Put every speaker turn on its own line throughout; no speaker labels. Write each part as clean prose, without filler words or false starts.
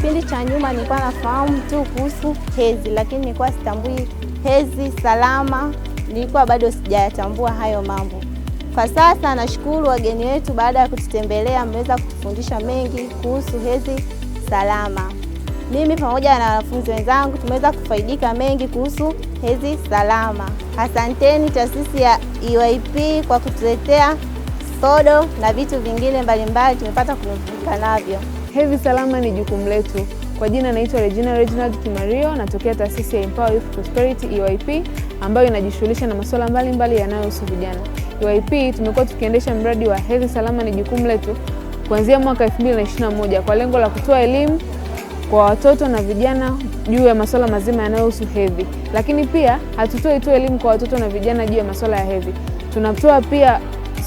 kipindi cha nyuma nilikuwa nafahamu tu kuhusu hedhi, lakini nilikuwa sitambui hedhi salama, nilikuwa bado sijayatambua hayo mambo. Kwa sasa nashukuru wageni wetu, baada ya kututembelea mmeweza kutufundisha mengi kuhusu hedhi salama. Mimi pamoja na wanafunzi wenzangu tumeweza kufaidika mengi kuhusu hedhi salama. Asanteni taasisi ya EYP kwa kutuletea sodo na vitu vingine mbalimbali tumepata kunufaika navyo.
Hedhi salama ni jukumu letu. Kwa jina naitwa Regina Reginald Kimario, natokea taasisi ya Empower Youth Prosperity EYP ambayo inajishughulisha na masuala mbalimbali yanayohusu vijana. EYP tumekuwa tukiendesha mradi wa hedhi salama ni jukumu letu kuanzia mwaka 2021 kwa lengo la kutoa elimu kwa watoto na vijana juu ya masuala mazima yanayohusu hedhi. Lakini pia hatutoi tu elimu kwa watoto na vijana juu ya masuala ya hedhi. Tunatoa pia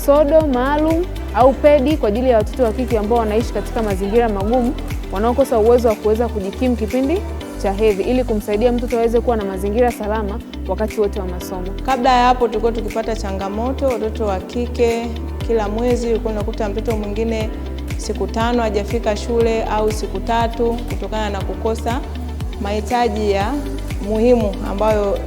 sodo maalum au pedi kwa ajili ya watoto wa kike ambao wanaishi katika mazingira magumu, wanaokosa uwezo wa kuweza kujikimu kipindi cha hedhi, ili kumsaidia mtoto aweze kuwa na mazingira salama wakati wote wa masomo.
Kabla ya hapo tulikuwa tukipata changamoto, watoto wa kike kila mwezi ulikuwa unakuta mtoto mwingine siku 5 hajafika shule au siku 3 kutokana na kukosa mahitaji ya muhimu ambayo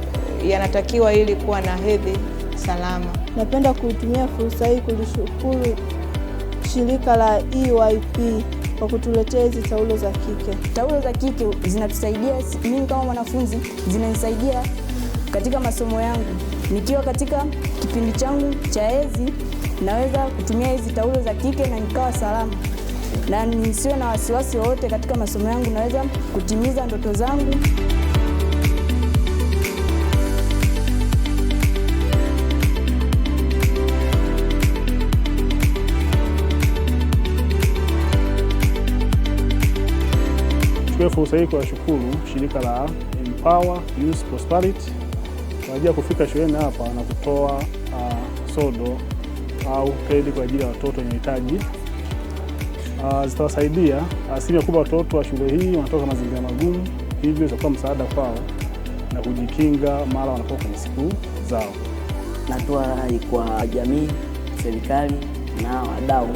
yanatakiwa ili kuwa na hedhi salama.
Napenda kuitumia fursa hii kulishukuru shirika la EYP kwa kutuletea hizi taulo za kike.
Taulo za kike zinatusaidia mimi kama mwanafunzi, zinanisaidia katika masomo yangu. Nikiwa katika kipindi changu cha hedhi, naweza kutumia hizi taulo za kike na nikawa salama. Na nisiwe na wasiwasi wowote katika masomo yangu, naweza kutimiza ndoto zangu.
Chukua fursa hii kuwashukuru shirika la Empower Youth Prosperity kwa ajili ya kufika shuleni hapa na kutoa sodo au pedi kwa ajili ya watoto wenye uhitaji. Zitawasaidia. Asilimia kubwa watoto wa shule hii wanatoka mazingira magumu, hivyo itakuwa msaada kwao na kujikinga mara wanapokuwa kwenye siku zao.
Natoa rai kwa jamii, serikali na wadau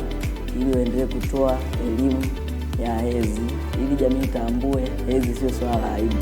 ili waendelee kutoa elimu ya hedhi ili jamii itambue hedhi sio swala la aibu.